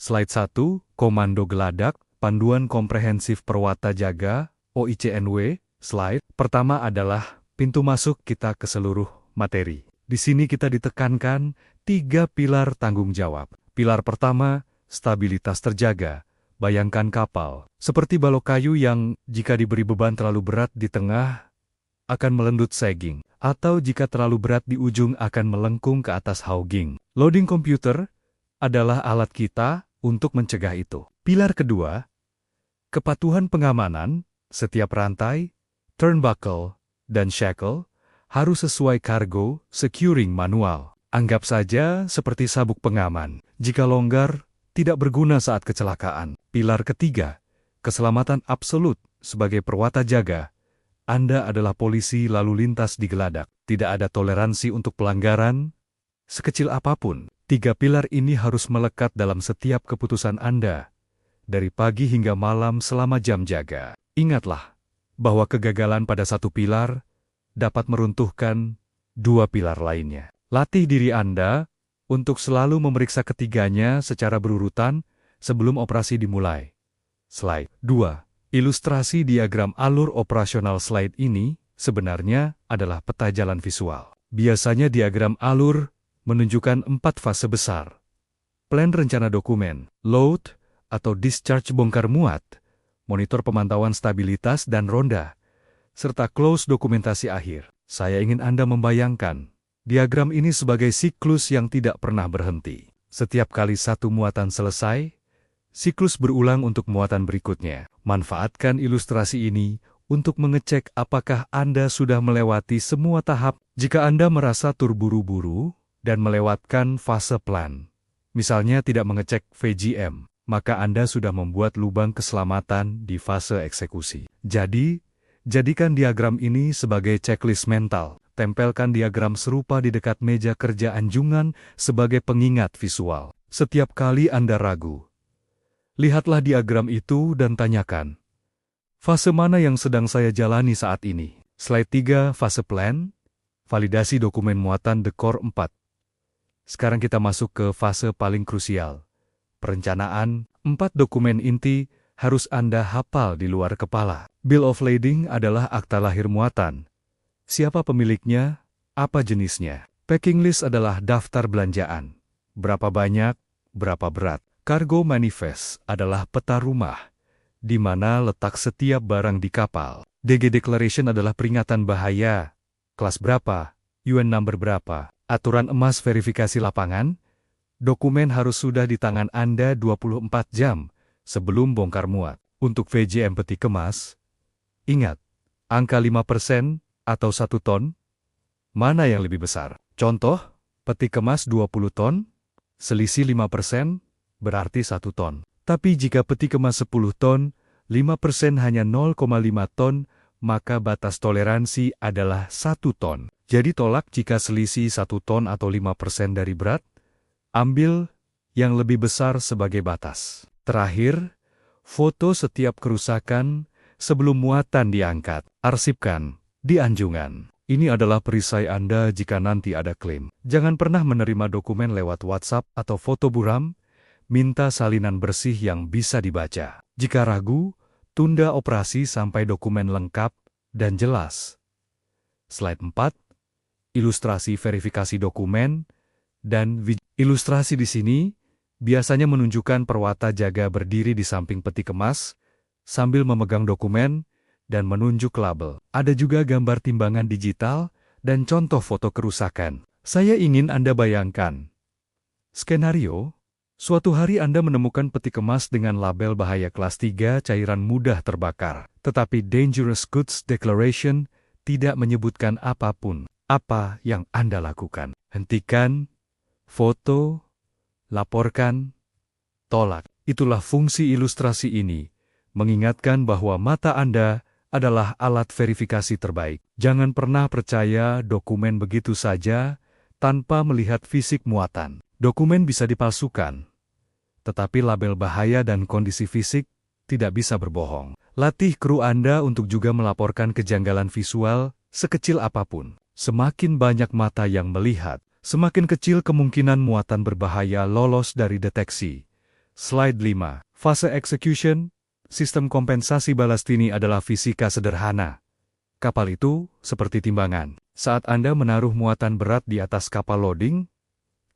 Slide 1, Komando Geladak, Panduan Komprehensif Perwata Jaga, OICNW. Slide pertama adalah pintu masuk kita ke seluruh materi. Di sini kita ditekankan 3 pilar tanggung jawab. Pilar pertama, stabilitas terjaga. Bayangkan kapal, seperti balok kayu yang jika diberi beban terlalu berat di tengah, akan melendut sagging. Atau jika terlalu berat di ujung akan melengkung ke atas hogging. Loading komputer adalah alat kita untuk mencegah itu. Pilar kedua, kepatuhan pengamanan, setiap rantai, turnbuckle, dan shackle harus sesuai kargo securing manual. Anggap saja seperti sabuk pengaman. Jika longgar, tidak berguna saat kecelakaan. Pilar ketiga, keselamatan absolut. Sebagai perwata jaga, Anda adalah polisi lalu lintas di Geladak. Tidak ada toleransi untuk pelanggaran, sekecil apapun. 3 pilar ini harus melekat dalam setiap keputusan Anda, dari pagi hingga malam selama jam jaga. Ingatlah, bahwa kegagalan pada satu pilar dapat meruntuhkan 2 pilar lainnya. Latih diri Anda untuk selalu memeriksa ketiganya secara berurutan sebelum operasi dimulai. Slide 2. Ilustrasi diagram alur operasional. Slide ini sebenarnya adalah peta jalan visual. Biasanya diagram alur menunjukkan 4 fase besar. Plan rencana dokumen, load atau discharge bongkar muat, monitor pemantauan stabilitas dan ronda, serta close dokumentasi akhir. Saya ingin Anda membayangkan diagram ini sebagai siklus yang tidak pernah berhenti. Setiap kali satu muatan selesai, siklus berulang untuk muatan berikutnya. Manfaatkan ilustrasi ini untuk mengecek apakah Anda sudah melewati semua tahap. Jika Anda merasa terburu-buru dan melewatkan fase plan, misalnya tidak mengecek VGM, maka Anda sudah membuat lubang keselamatan di fase eksekusi. Jadi, jadikan diagram ini sebagai checklist mental. Tempelkan diagram serupa di dekat meja kerja anjungan sebagai pengingat visual. Setiap kali Anda ragu, lihatlah diagram itu dan tanyakan, fase mana yang sedang saya jalani saat ini? Slide 3, fase plan, validasi dokumen muatan dekor 4. Sekarang kita masuk ke fase paling krusial. Perencanaan. 4 dokumen inti harus Anda hafal di luar kepala. Bill of lading adalah akta lahir muatan. Siapa pemiliknya? Apa jenisnya? Packing list adalah daftar belanjaan. Berapa banyak? Berapa berat? Cargo manifest adalah peta rumah, di mana letak setiap barang di kapal. DG declaration adalah peringatan bahaya. Kelas berapa? UN number berapa? Aturan emas verifikasi lapangan. Dokumen harus sudah di tangan Anda 24 jam sebelum bongkar muat. Untuk VGM peti kemas, ingat, angka 5% atau 1 ton, mana yang lebih besar? Contoh, peti kemas 20 ton, selisih 5%, berarti 1 ton. Tapi jika peti kemas 10 ton, 5% hanya 0,5 ton, maka batas toleransi adalah 1 ton. Jadi tolak jika selisih 1 ton atau 5% dari berat, ambil yang lebih besar sebagai batas. Terakhir, foto setiap kerusakan sebelum muatan diangkat. Arsipkan di anjungan. Ini adalah perisai Anda jika nanti ada klaim. Jangan pernah menerima dokumen lewat WhatsApp atau foto buram. Minta salinan bersih yang bisa dibaca. Jika ragu, tunda operasi sampai dokumen lengkap dan jelas. Slide 4. Ilustrasi verifikasi dokumen dan ilustrasi di sini biasanya menunjukkan perwata jaga berdiri di samping peti kemas sambil memegang dokumen dan menunjuk label. Ada juga gambar timbangan digital dan contoh foto kerusakan. Saya ingin Anda bayangkan skenario, suatu hari Anda menemukan peti kemas dengan label bahaya kelas 3 cairan mudah terbakar. Tetapi Dangerous Goods Declaration tidak menyebutkan apapun. Apa yang Anda lakukan? Hentikan, foto, laporkan, tolak. Itulah fungsi ilustrasi ini, mengingatkan bahwa mata Anda adalah alat verifikasi terbaik. Jangan pernah percaya dokumen begitu saja tanpa melihat fisik muatan. Dokumen bisa dipalsukan, tetapi label bahaya dan kondisi fisik tidak bisa berbohong. Latih kru Anda untuk juga melaporkan kejanggalan visual sekecil apapun. Semakin banyak mata yang melihat, semakin kecil kemungkinan muatan berbahaya lolos dari deteksi. Slide 5. Fase execution. Sistem kompensasi balas ini adalah fisika sederhana. Kapal itu seperti timbangan. Saat Anda menaruh muatan berat di atas kapal loading,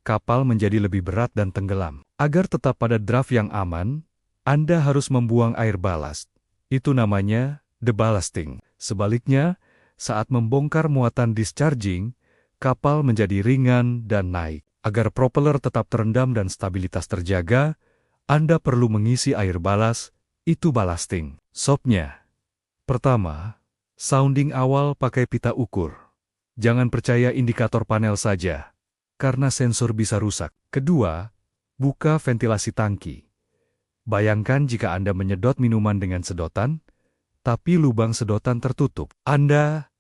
kapal menjadi lebih berat dan tenggelam. Agar tetap pada draft yang aman, Anda harus membuang air balast. Itu namanya deballasting. Sebaliknya, saat membongkar muatan discharging, kapal menjadi ringan dan naik. Agar propeller tetap terendam dan stabilitas terjaga, Anda perlu mengisi air balas, itu ballasting. Sopnya. Pertama, sounding awal pakai pita ukur. Jangan percaya indikator panel saja, karena sensor bisa rusak. Kedua, buka ventilasi tangki. Bayangkan jika Anda menyedot minuman dengan sedotan, tapi lubang sedotan tertutup. Anda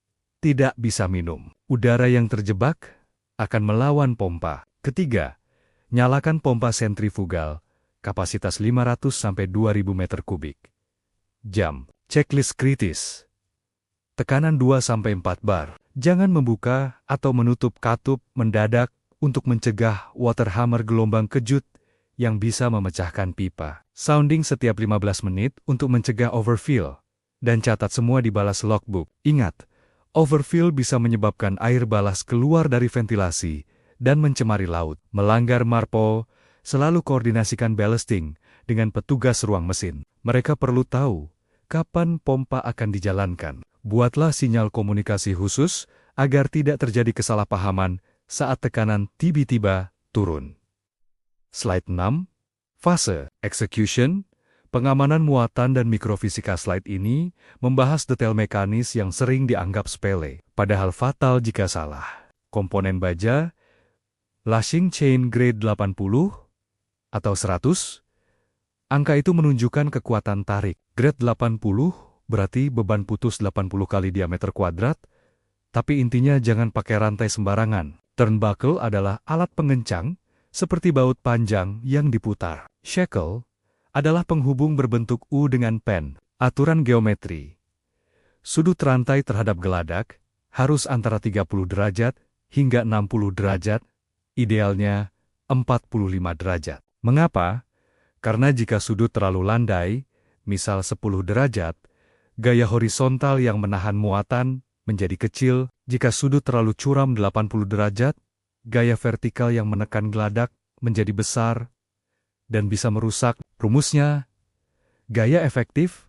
tidak bisa minum. Udara yang terjebak akan melawan pompa. Ketiga, nyalakan pompa sentrifugal, kapasitas 500-2000 meter kubik. Jam. Checklist kritis. Tekanan 2-4 bar. Jangan membuka atau menutup katup mendadak untuk mencegah water hammer gelombang kejut yang bisa memecahkan pipa. Sounding setiap 15 menit untuk mencegah overfill. Dan catat semua di balas logbook. Ingat, overfill bisa menyebabkan air balas keluar dari ventilasi dan mencemari laut. Melanggar MARPO, selalu koordinasikan ballasting dengan petugas ruang mesin. Mereka perlu tahu kapan pompa akan dijalankan. Buatlah sinyal komunikasi khusus agar tidak terjadi kesalahpahaman saat tekanan tiba-tiba turun. Slide 6. Fase execution. Pengamanan muatan dan mikrofisika slide ini membahas detail mekanis yang sering dianggap sepele, padahal fatal jika salah. Komponen baja, lashing chain grade 80 atau 100, angka itu menunjukkan kekuatan tarik. Grade 80 berarti beban putus 80 kali diameter kuadrat, tapi intinya jangan pakai rantai sembarangan. Turnbuckle adalah alat pengencang, seperti baut panjang yang diputar. Shackle adalah penghubung berbentuk U dengan pen. Aturan geometri. Sudut rantai terhadap geladak harus antara 30 derajat hingga 60 derajat, idealnya 45 derajat. Mengapa? Karena jika sudut terlalu landai, misal 10 derajat, gaya horizontal yang menahan muatan menjadi kecil. Jika sudut terlalu curam 80 derajat, gaya vertikal yang menekan geladak menjadi besar dan bisa merusak. Rumusnya, gaya efektif,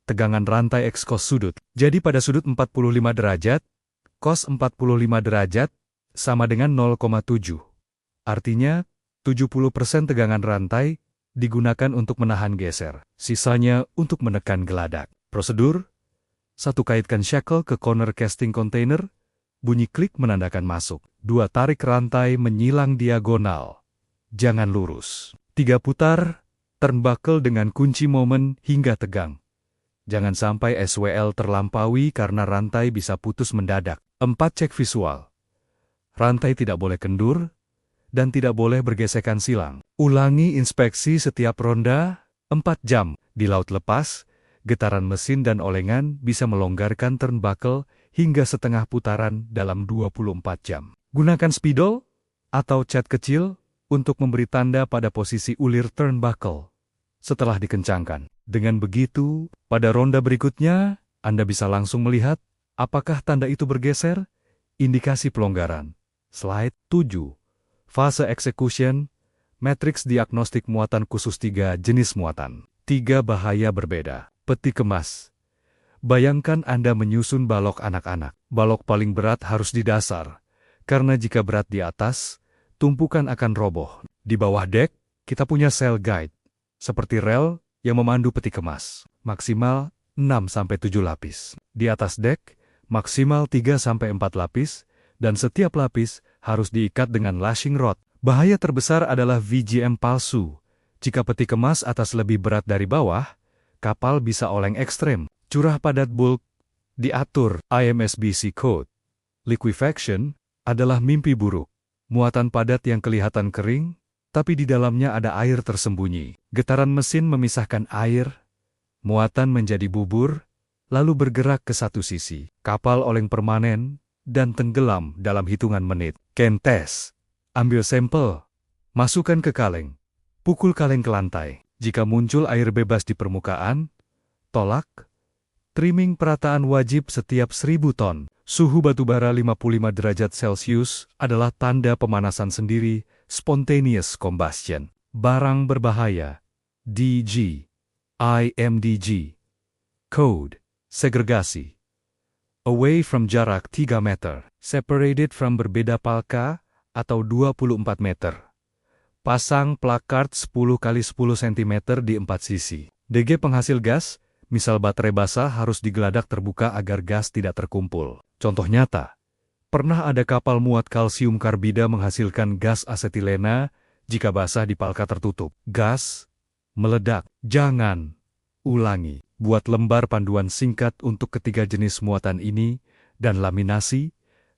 tegangan rantai X cos sudut. Jadi pada sudut 45 derajat, cos 45 derajat sama dengan 0,7. Artinya, 70% tegangan rantai digunakan untuk menahan geser. Sisanya untuk menekan geladak. Prosedur, 1. Kaitkan shackle ke corner casting container, bunyi klik menandakan masuk. 2. Tarik rantai menyilang diagonal. Jangan lurus. 3. Putar turnbuckle dengan kunci momen hingga tegang. Jangan sampai SWL terlampaui karena rantai bisa putus mendadak. 4. Cek visual. Rantai tidak boleh kendur dan tidak boleh bergesekan silang. Ulangi inspeksi setiap ronda 4 jam. Di laut lepas, getaran mesin dan olengan bisa melonggarkan turnbuckle hingga setengah putaran dalam 24 jam. Gunakan spidol atau cat kecil untuk memberi tanda pada posisi ulir turnbuckle setelah dikencangkan. Dengan begitu, pada ronda berikutnya, Anda bisa langsung melihat apakah tanda itu bergeser, indikasi pelonggaran. Slide 7. Fase execution, matriks diagnostik muatan khusus 3 jenis muatan. 3 bahaya berbeda. Peti kemas. Bayangkan Anda menyusun balok anak-anak. Balok paling berat harus di dasar, karena jika berat di atas, tumpukan akan roboh. Di bawah dek, kita punya sail guide, seperti rel yang memandu peti kemas. Maksimal 6-7 lapis. Di atas dek, maksimal 3-4 lapis, dan setiap lapis harus diikat dengan lashing rod. Bahaya terbesar adalah VGM palsu. Jika peti kemas atas lebih berat dari bawah, kapal bisa oleng ekstrem. Curah padat bulk diatur IMSBC Code. Liquefaction adalah mimpi buruk. Muatan padat yang kelihatan kering, tapi di dalamnya ada air tersembunyi. Getaran mesin memisahkan air, muatan menjadi bubur, lalu bergerak ke satu sisi. Kapal oleng permanen dan tenggelam dalam hitungan menit. Ken test. Ambil sampel, masukkan ke kaleng, Pukul kaleng ke lantai. Jika muncul air bebas di permukaan, tolak. Trimming perataan wajib setiap 1000 ton. Suhu batubara 55 derajat Celcius adalah tanda pemanasan sendiri, spontaneous combustion. Barang berbahaya. DG. IMDG. Code. Segregasi. Away from jarak 3 meter. Separated from berbeda palka atau 24 meter. Pasang plakard 10 x 10 cm di 4 sisi. DG penghasil gas, misal baterai basah harus digeladak terbuka agar gas tidak terkumpul. Contoh nyata, pernah ada kapal muat kalsium karbida menghasilkan gas asetilena jika basah di palka tertutup. Gas meledak. Jangan ulangi. Buat lembar panduan singkat untuk ketiga jenis muatan ini dan laminasi,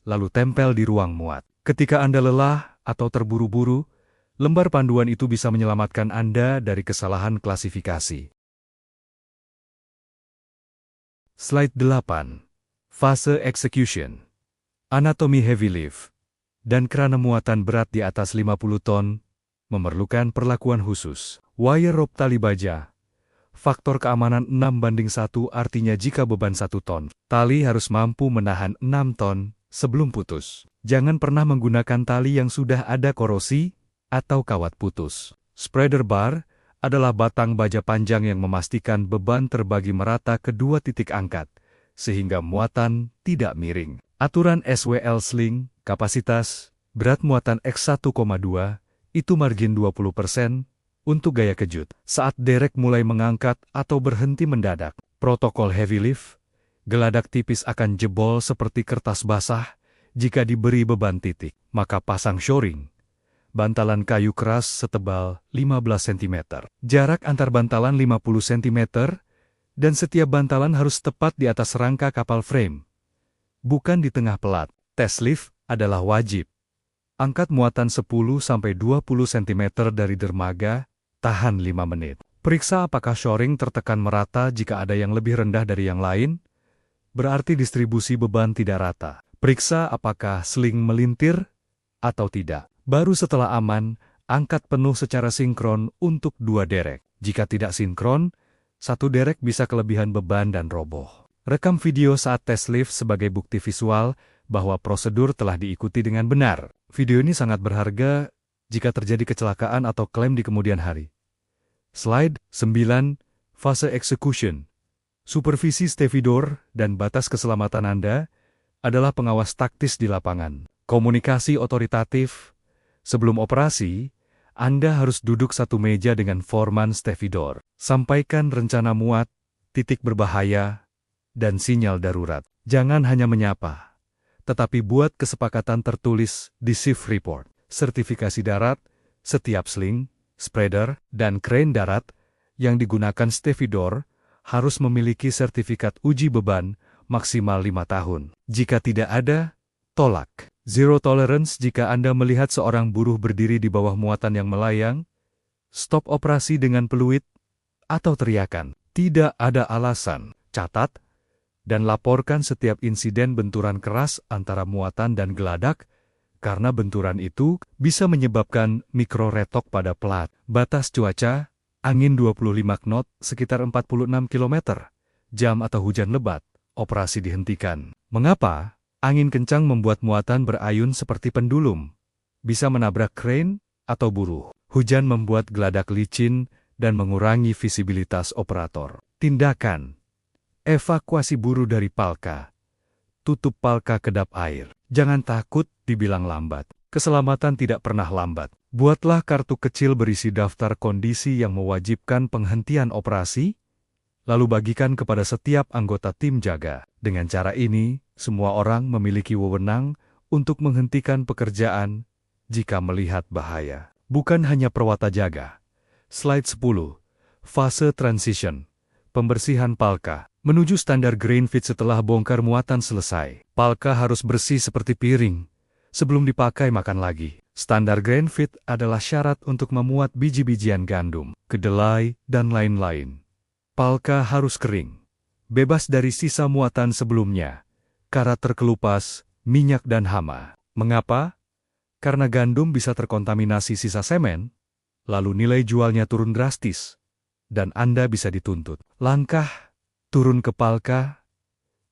lalu tempel di ruang muat. Ketika Anda lelah atau terburu-buru, lembar panduan itu bisa menyelamatkan Anda dari kesalahan klasifikasi. Slide 8. Fase execution. Anatomi heavy lift dan krana muatan berat di atas 50 ton memerlukan perlakuan khusus. Wire rope tali baja. Faktor keamanan 6:1 artinya jika beban 1 ton, tali harus mampu menahan 6 ton sebelum putus. Jangan pernah menggunakan tali yang sudah ada korosi atau kawat putus. Spreader bar adalah batang baja panjang yang memastikan beban terbagi merata ke dua titik angkat, sehingga muatan tidak miring. Aturan SWL sling, kapasitas, berat muatan X1,2, itu margin 20%, untuk gaya kejut, saat derek mulai mengangkat atau berhenti mendadak. Protokol heavy lift, geladak tipis akan jebol seperti kertas basah jika diberi beban titik. Maka pasang shoring, bantalan kayu keras setebal 15 cm. Jarak antar bantalan 50 cm, dan setiap bantalan harus tepat di atas rangka kapal frame, bukan di tengah pelat. Tes lift adalah wajib. Angkat muatan 10-20 cm dari dermaga, tahan 5 menit. Periksa apakah shoring tertekan merata. Jika ada yang lebih rendah dari yang lain, berarti distribusi beban tidak rata. Periksa apakah sling melintir atau tidak. Baru setelah aman, angkat penuh secara sinkron untuk 2 derek. Jika tidak sinkron, 1 derek bisa kelebihan beban dan roboh. Rekam video saat tes lift sebagai bukti visual bahwa prosedur telah diikuti dengan benar. Video ini sangat berharga jika terjadi kecelakaan atau klaim di kemudian hari. Slide 9. Fase execution. Supervisi stevedore dan batas keselamatan Anda adalah pengawas taktis di lapangan. Komunikasi otoritatif. Sebelum operasi, Anda harus duduk satu meja dengan foreman stevedore. Sampaikan rencana muat, titik berbahaya, dan sinyal darurat. Jangan hanya menyapa, tetapi buat kesepakatan tertulis di shift report. Sertifikasi darat, setiap sling, spreader, dan crane darat yang digunakan stevedore harus memiliki sertifikat uji beban maksimal 5 tahun. Jika tidak ada, tolak. Zero tolerance jika Anda melihat seorang buruh berdiri di bawah muatan yang melayang, stop operasi dengan peluit atau teriakan. Tidak ada alasan. Catat dan laporkan setiap insiden benturan keras antara muatan dan geladak, karena benturan itu bisa menyebabkan mikroretok pada pelat. Batas cuaca, angin 25 knot, sekitar 46 km jam atau hujan lebat, operasi dihentikan. Mengapa? Angin kencang membuat muatan berayun seperti pendulum, bisa menabrak crane atau buruh. Hujan membuat geladak licin dan mengurangi visibilitas operator. Tindakan: evakuasi buruh dari palka. Tutup palka kedap air. Jangan takut dibilang lambat. Keselamatan tidak pernah lambat. Buatlah kartu kecil berisi daftar kondisi yang mewajibkan penghentian operasi, lalu bagikan kepada setiap anggota tim jaga. Dengan cara ini, semua orang memiliki wewenang untuk menghentikan pekerjaan jika melihat bahaya. Bukan hanya perwata jaga. Slide 10. Fase transition. Pembersihan palka. Menuju standar grain fit setelah bongkar muatan selesai. Palka harus bersih seperti piring. Sebelum dipakai makan lagi. Standar grain fit adalah syarat untuk memuat biji-bijian gandum, kedelai, dan lain-lain. Palka harus kering, bebas dari sisa muatan sebelumnya, karat terkelupas, minyak dan hama. Mengapa? Karena gandum bisa terkontaminasi sisa semen, lalu nilai jualnya turun drastis, dan Anda bisa dituntut. Langkah turun ke Palka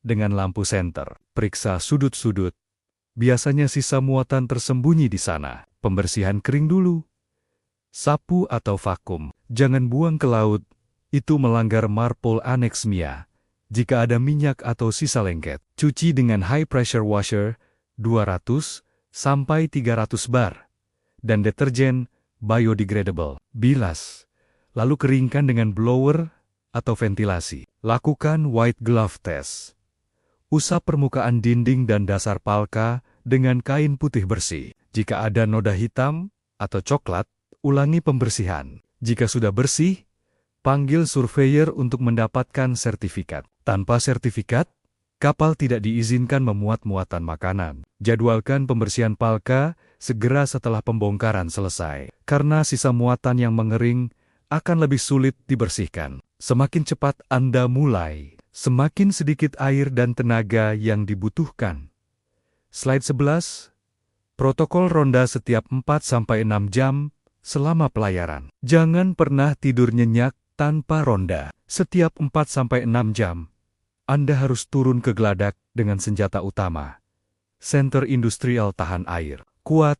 dengan lampu senter. Periksa sudut-sudut. Biasanya sisa muatan tersembunyi di sana. Pembersihan kering dulu. Sapu atau vakum. Jangan buang ke laut. Itu melanggar marpol aneksmia. Jika ada minyak atau sisa lengket, cuci dengan high pressure washer 200 sampai 300 bar dan deterjen biodegradable. Bilas, lalu keringkan dengan blower atau ventilasi. Lakukan white glove test. Usap permukaan dinding dan dasar Palka dengan kain putih bersih. Jika ada noda hitam atau coklat, ulangi pembersihan. Jika sudah bersih, panggil surveyor untuk mendapatkan sertifikat. Tanpa sertifikat, kapal tidak diizinkan memuat muatan makanan. Jadwalkan pembersihan Palka segera setelah pembongkaran selesai, karena sisa muatan yang mengering akan lebih sulit dibersihkan. Semakin cepat Anda mulai, semakin sedikit air dan tenaga yang dibutuhkan. Slide 11. Protokol ronda setiap 4-6 jam selama pelayaran. Jangan pernah tidur nyenyak tanpa ronda. Setiap 4-6 jam, Anda harus turun ke geladak dengan senjata utama. Senter industrial tahan air, kuat,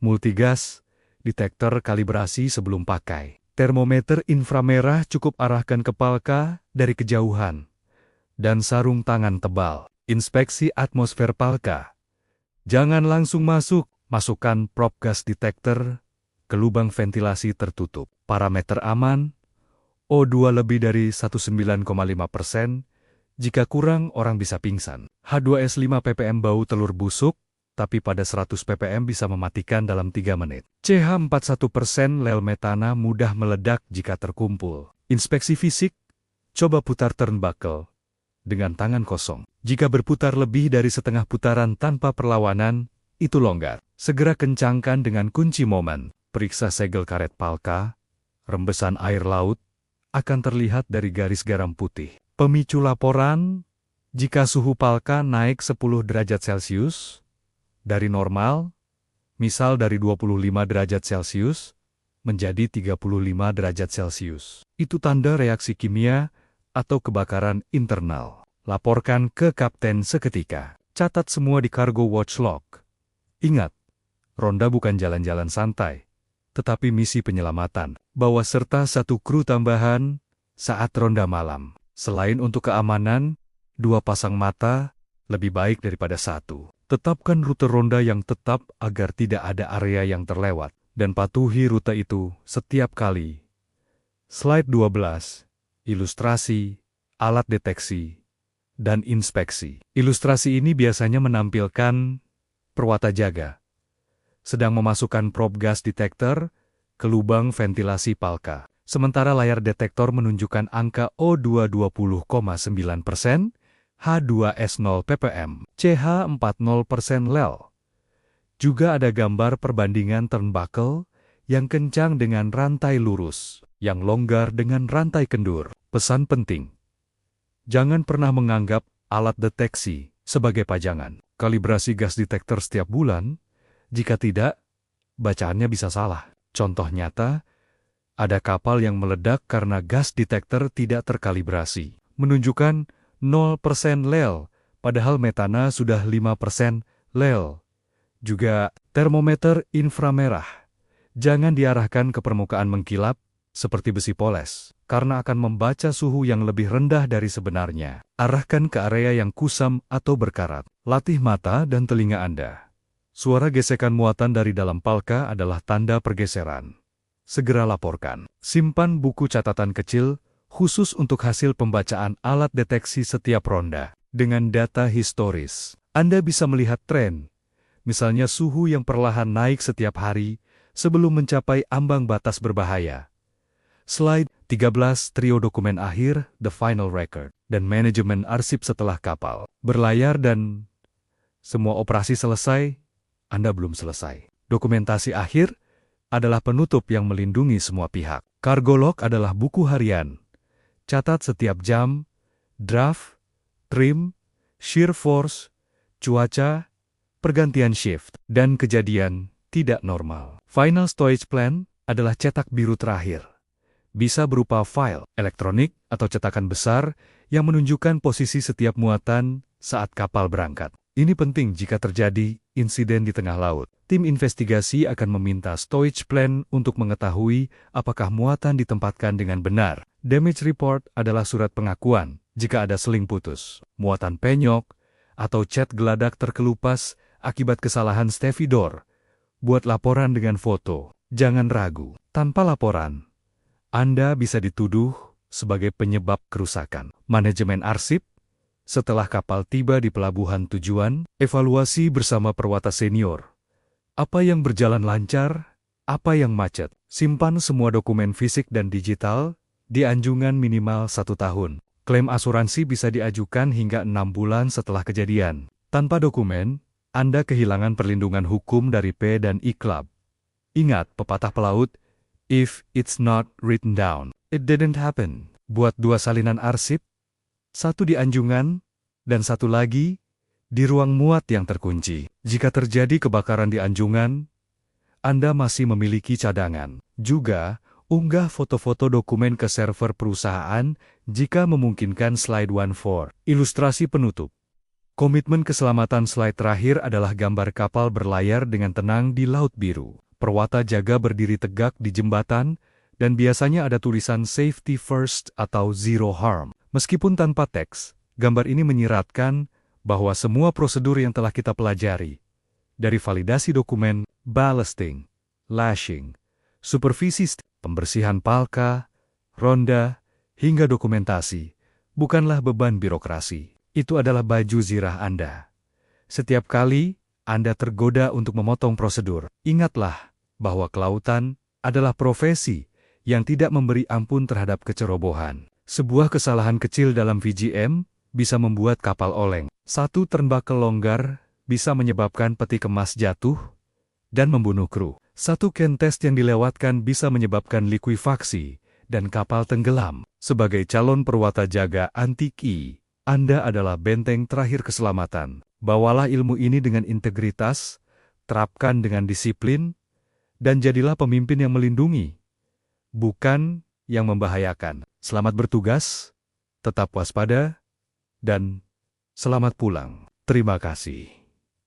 multigas, detektor kalibrasi sebelum pakai. Termometer inframerah cukup arahkan ke Palka dari kejauhan. Dan sarung tangan tebal. Inspeksi atmosfer Palka. Jangan langsung masuk. Masukkan prop gas detector ke lubang ventilasi tertutup. Parameter aman, O2 lebih dari 19,5%. Jika kurang, orang bisa pingsan. H2S 5 ppm bau telur busuk, tapi pada 100 ppm bisa mematikan dalam 3 menit. CH41% lel metana mudah meledak jika terkumpul. Inspeksi fisik, coba putar turnbuckle dengan tangan kosong. Jika berputar lebih dari setengah putaran tanpa perlawanan, itu longgar. Segera kencangkan dengan kunci momen. Periksa segel karet Palka, rembesan air laut, akan terlihat dari garis garam putih. Pemicu laporan, jika suhu Palka naik 10 derajat Celcius, dari normal, misal dari 25 derajat Celcius, menjadi 35 derajat Celcius. Itu tanda reaksi kimia atau kebakaran internal. Laporkan ke kapten seketika. Catat semua di cargo watch log. Ingat, ronda bukan jalan-jalan santai, tetapi misi penyelamatan. Bawa serta 1 kru tambahan saat ronda malam. Selain untuk keamanan, 2 pasang mata lebih baik daripada 1. Tetapkan rute ronda yang tetap agar tidak ada area yang terlewat, dan patuhi rute itu setiap kali. Slide 12. Ilustrasi, alat deteksi, dan inspeksi. Ilustrasi ini biasanya menampilkan perwata jaga sedang memasukkan prop gas detector ke lubang ventilasi Palka. Sementara layar detektor menunjukkan angka O2 20,9%, H2S 0 ppm, CH 40% lel. Juga ada gambar perbandingan turnbuckle yang kencang dengan rantai lurus, yang longgar dengan rantai kendur. Pesan penting: jangan pernah menganggap alat deteksi sebagai pajangan. Kalibrasi gas detektor setiap bulan. Jika tidak, bacaannya bisa salah. Contoh nyata, ada kapal yang meledak karena gas detektor tidak terkalibrasi. Menunjukkan 0% lel, padahal metana sudah 5% lel. Juga termometer inframerah. Jangan diarahkan ke permukaan mengkilap seperti besi poles, karena akan membaca suhu yang lebih rendah dari sebenarnya. Arahkan ke area yang kusam atau berkarat. Latih mata dan telinga Anda. Suara gesekan muatan dari dalam Palka adalah tanda pergeseran. Segera laporkan. Simpan buku catatan kecil khusus untuk hasil pembacaan alat deteksi setiap ronda. Dengan data historis, Anda bisa melihat tren. Misalnya suhu yang perlahan naik setiap hari sebelum mencapai ambang batas berbahaya. Slide 13. Trio dokumen akhir, the final record, dan manajemen arsip setelah kapal berlayar dan semua operasi selesai. Anda belum selesai. Dokumentasi akhir adalah penutup yang melindungi semua pihak. Cargo log adalah buku harian. Catat setiap jam, draft, trim, shear force, cuaca, pergantian shift, dan kejadian tidak normal. Final stowage plan, adalah cetak biru terakhir. Bisa berupa file elektronik atau cetakan besar yang menunjukkan posisi setiap muatan saat kapal berangkat. Ini penting jika terjadi insiden di tengah laut. Tim investigasi akan meminta stowage plan untuk mengetahui apakah muatan ditempatkan dengan benar. Damage report adalah surat pengakuan jika ada seling putus, muatan penyok, atau cat geladak terkelupas akibat kesalahan stevedore. Buat laporan dengan foto. Jangan ragu, tanpa laporan, Anda bisa dituduh sebagai penyebab kerusakan. Manajemen arsip. Setelah kapal tiba di pelabuhan tujuan, evaluasi bersama perwata senior. Apa yang berjalan lancar, apa yang macet. Simpan semua dokumen fisik dan digital di anjungan minimal 1 tahun. Klaim asuransi bisa diajukan hingga 6 bulan setelah kejadian. Tanpa dokumen, Anda kehilangan perlindungan hukum dari P dan I Club. Ingat pepatah pelaut, if it's not written down, it didn't happen. Buat 2 salinan arsip, 1 di anjungan, dan 1 lagi di ruang muat yang terkunci. Jika terjadi kebakaran di anjungan, Anda masih memiliki cadangan. Juga, unggah foto-foto dokumen ke server perusahaan jika memungkinkan slide 14. Ilustrasi penutup. Komitmen keselamatan slide terakhir adalah gambar kapal berlayar dengan tenang di Laut Biru. Perwata jaga berdiri tegak di jembatan, dan biasanya ada tulisan Safety First atau Zero Harm. Meskipun tanpa teks, gambar ini menyiratkan bahwa semua prosedur yang telah kita pelajari, dari validasi dokumen, ballasting, lashing, supervisi, pembersihan palka, ronda, hingga dokumentasi, bukanlah beban birokrasi. Itu adalah baju zirah Anda. Setiap kali Anda tergoda untuk memotong prosedur, ingatlah bahwa kelautan adalah profesi yang tidak memberi ampun terhadap kecerobohan. Sebuah kesalahan kecil dalam VGM bisa membuat kapal oleng. 1 turnbuckle longgar bisa menyebabkan peti kemas jatuh dan membunuh kru. 1 kentes yang dilewatkan bisa menyebabkan likuifaksi dan kapal tenggelam. Sebagai calon perwata jaga anti-ki, Anda adalah benteng terakhir keselamatan. Bawalah ilmu ini dengan integritas, terapkan dengan disiplin, dan jadilah pemimpin yang melindungi, bukan yang membahayakan. Selamat bertugas, tetap waspada, dan selamat pulang. Terima kasih.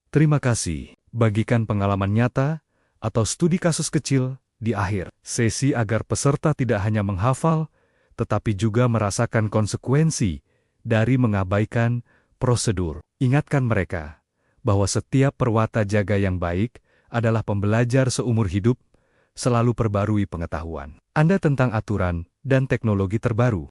Terima kasih. Bagikan pengalaman nyata atau studi kasus kecil di akhir sesi agar peserta tidak hanya menghafal, tetapi juga merasakan konsekuensi dari mengabaikan prosedur. Ingatkan mereka bahwa setiap perwata jaga yang baik adalah pembelajar seumur hidup, selalu perbarui pengetahuan Anda tentang aturan dan teknologi terbaru.